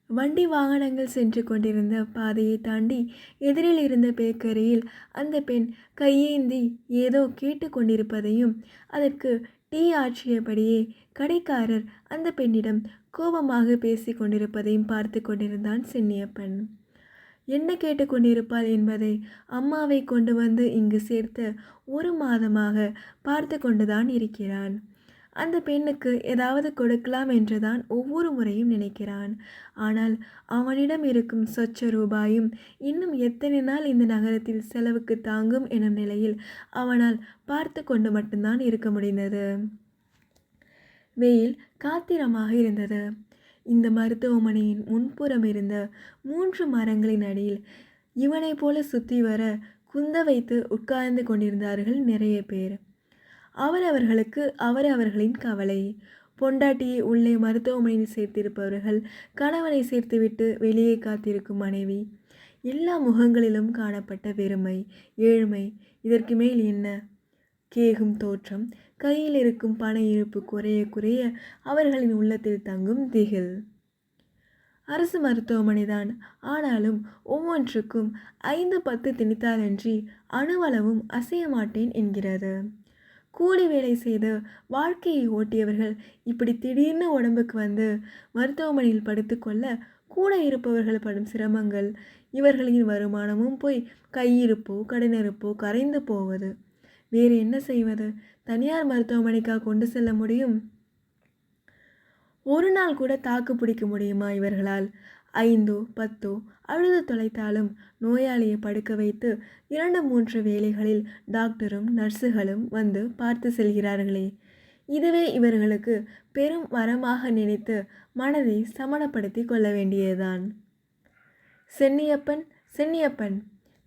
வண்டி வாகனங்கள் சென்று கொண்டிருந்த பாதையை தாண்டி எதிரில் இருந்த பேக்கரியில் அந்த பெண் கையேந்தி ஏதோ கேட்டு கொண்டிருப்பதையும் அதற்கு டீ ஆற்றியபடியே கடைக்காரர் அந்த பெண்ணிடம் கோபமாக பேசி கொண்டிருப்பதையும் பார்த்து கொண்டிருந்தான் சென்னியப்பன். என்ன கேட்டு கொண்டிருப்பாள் என்பதை அம்மாவை கொண்டு வந்து இங்கு சேர்த்த 1 மாதமாக பார்த்து கொண்டுதான் இருக்கிறான். அந்த பெண்ணுக்கு ஏதாவது கொடுக்கலாம் என்றுதான் ஒவ்வொரு முறையும் நினைக்கிறான். ஆனால் அவனிடம் இருக்கும் சொச்ச ரூபாயும் இன்னும் எத்தனை நாள் இந்த நகரத்தில் செலவுக்கு தாங்கும் எனும் நிலையில் அவனால் பார்த்து கொண்டு மட்டும்தான் இருக்க முடிந்தது. வெயில் காத்திரமாக இருந்தது. இந்த மருத்துவமனையின் முன்புறம் இருந்த 3 மரங்களின் அடியில் இவனை போல சுற்றி வர குந்த வைத்து உட்கார்ந்து கொண்டிருந்தார்கள் நிறைய பேர். அவரவர்களுக்கு அவரவர்களின் கவலை. பொண்டாட்டியை உள்ளே மருத்துவமனையில் சேர்த்திருப்பவர்கள், கணவனை சேர்த்துவிட்டு வெளியே காத்திருக்கும் மனைவி. எல்லா முகங்களிலும் காணப்பட்ட வெறுமை, ஏழ்மை. இதற்கு மேல் என்ன? கேகும் தோற்றம். கையில் இருக்கும் பண இருப்பு குறைய குறைய அவர்களின் உள்ளத்தில் தங்கும் திகில். அரசு மருத்துவமனைதான். ஆனாலும் ஒவ்வொன்றுக்கும் 5-10 திணித்தாலன்றி அணுவளவும் அசைய மாட்டேன் என்கிறது. கூலி வேலை செய்து வாழ்க்கையை ஓட்டியவர்கள் இப்படி திடீர்னு உடம்புக்கு வந்து மருத்துவமனையில் படுத்துக்கொள்ள கூட இருப்பவர்கள் படும் சிரமங்கள். இவர்களின் வருமானமும் போய் கையிருப்போ கடனிருப்போ கரைந்து போவது. வேறு என்ன செய்வது? தனியார் மருத்துவமனைக்கா கொண்டு செல்ல முடியும்? ஒரு நாள் கூட தாக்கு பிடிக்க முடியுமா இவர்களால்? 5-10 அழுது தொலைத்தாலும் நோயாளியை படுக்க வைத்து 2-3 வேளைகளில் டாக்டரும் நர்ஸுகளும் வந்து பார்த்து செல்கிறார்களே. இதுவே இவர்களுக்கு பெரும் வரமாக நினைத்து மனதை சமணப்படுத்தி கொள்ள வேண்டியதுதான். சென்னியப்பன், சென்னியப்பன்!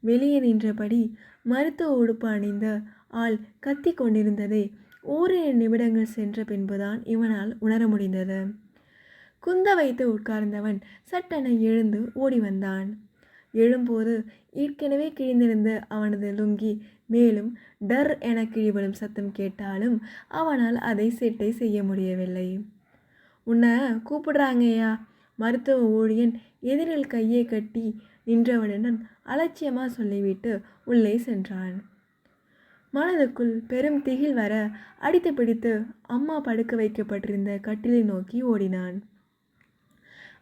வெளியே நின்றபடி மருத்துவ உடுப்பு அணிந்த ஆள் கத்தி கொண்டிருந்ததை ஓரிரு நிமிடங்கள் சென்ற பின்புதான் இவனால் உணர முடிந்தது. குந்த வைத்து உட்கார்ந்தவன் சட்டென எழுந்து ஓடி வந்தான். எழும்போது ஏற்கனவே கிழிந்திருந்த அவனது லுங்கி மேலும் டர் என கிழிபடும் சத்தம் கேட்டாலும் அவனால் அதை செட்டை செய்ய முடியவில்லை. உன்னை கூப்பிடுறாங்கய்யா. மருத்துவ ஊழியன் எதிரில் கையை கட்டி நின்றவனுடன் அலட்சியமாக சொல்லிவிட்டு உள்ளே சென்றான். மனதுக்குள் பெரும் திகில் வர அடித்து பிடித்து அம்மா படுக்க வைக்கப்பட்டிருந்த கட்டிலை நோக்கி ஓடினான்.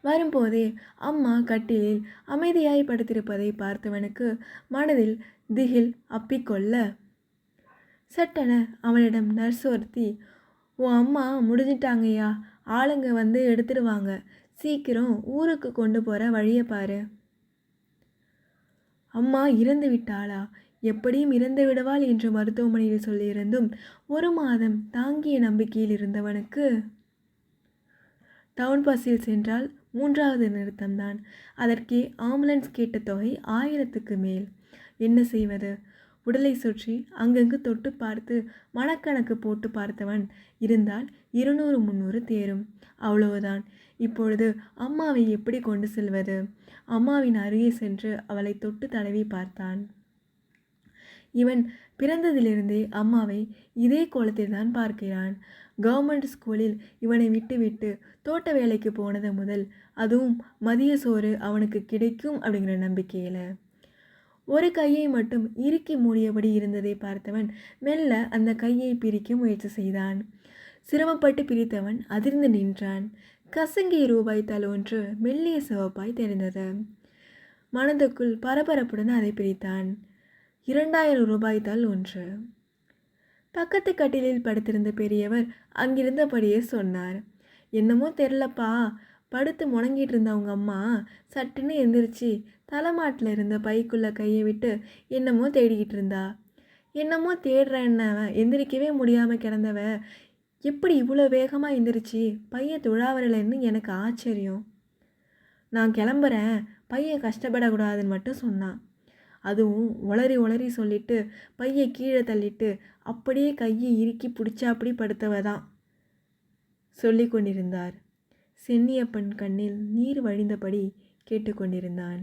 வரும்போதே அம்மா கட்டிலில் அமைதியாய் படுத்திருப்பதை பார்த்தவனுக்கு மனதில் திகில் அப்பிக்கொள்ள சட்டென அவனிடம் நர்ஸ் ஒருத்தி, உன் அம்மா முடிஞ்சிட்டாங்கய்யா, ஆளுங்க வந்து எடுத்துடுவாங்க, சீக்கிரம் ஊருக்கு கொண்டு போகிற வழியை பாரு. அம்மா இறந்து விட்டாளா? எப்படியும் இறந்து விடுவாள் என்று மருத்துவமனையில் சொல்லியிருந்தும் 1 மாதம் தாங்கிய நம்பிக்கையில் இருந்தவனுக்கு டவுன் பஸ்ஸில் சென்றால் 3வது நிறுத்தம்தான். அதற்கே ஆம்புலன்ஸ் கேட்ட தொகை 1000க்கு மேல். என்ன செய்வது? உடலை சுற்றி அங்கங்கு தொட்டு பார்த்து மனக்கணக்கு போட்டு பார்த்தவன் இருந்தால் 200-300 தேரும். அவ்வளவுதான். இப்பொழுது அம்மாவை எப்படி கொண்டு செல்வது? அம்மாவின் அருகே சென்று அவளை தொட்டு தடவி பார்த்தான். இவன் பிறந்ததிலிருந்தே அம்மாவை இதே கோலத்தில் தான் பார்க்கிறான். கவர்மெண்ட் ஸ்கூலில் இவனை விட்டுவிட்டு தோட்ட வேலைக்கு போனது முதல், அதுவும் மதிய சோறு அவனுக்கு கிடைக்கும் அப்படிங்கிற நம்பிக்கையில். ஒரு கையை மட்டும் இறுக்கி மூடியபடி இருந்ததை பார்த்தவன் மெல்ல அந்த கையை பிரிக்க முயற்சி செய்தான். சிரமப்பட்டு பிரித்தவன் அதிர்ந்து நின்றான். கசங்கிய ரூபாய் தாள் ஒன்று மெல்லிய சிவப்பாய் தெரிந்தது. மனதுக்குள் பரபரப்புடன் அதை பிரித்தான். 2000 ரூபாய் தாள் ஒன்று. பக்கத்து கட்டிலில் படுத்திருந்த பெரியவர் அங்கிருந்தபடியே சொன்னார், என்னமோ தெரிலப்பா, படுத்து முணங்கிட்டு இருந்த அவங்க அம்மா சட்டுன்னு எந்திரிச்சு தலைமாட்டில் இருந்த பைக்குள்ளே கையை விட்டு என்னமோ தேடிக்கிட்டு இருந்தா. என்னமோ தேடுறேன்னவ எந்திரிக்கவே முடியாமல் கிடந்தவ எப்படி இவ்வளோ வேகமாக எந்திரிச்சு பையன் துழாவரலைன்னு எனக்கு ஆச்சரியம். நான் கிளம்புறேன், பையன் கஷ்டப்படக்கூடாதுன்னு மட்டும் சொன்னான். அதுவும் உளறி உளறி சொல்லிட்டு பையை கீழே தள்ளிட்டு அப்படியே கையை இறுக்கி பிடிச்சாப்படி படுத்தவ தான் சொல்லி கொண்டிருந்தார். சென்னியப்பன் கண்ணில் நீர் வழிந்தபடி கேட்டுக்கொண்டிருந்தான்.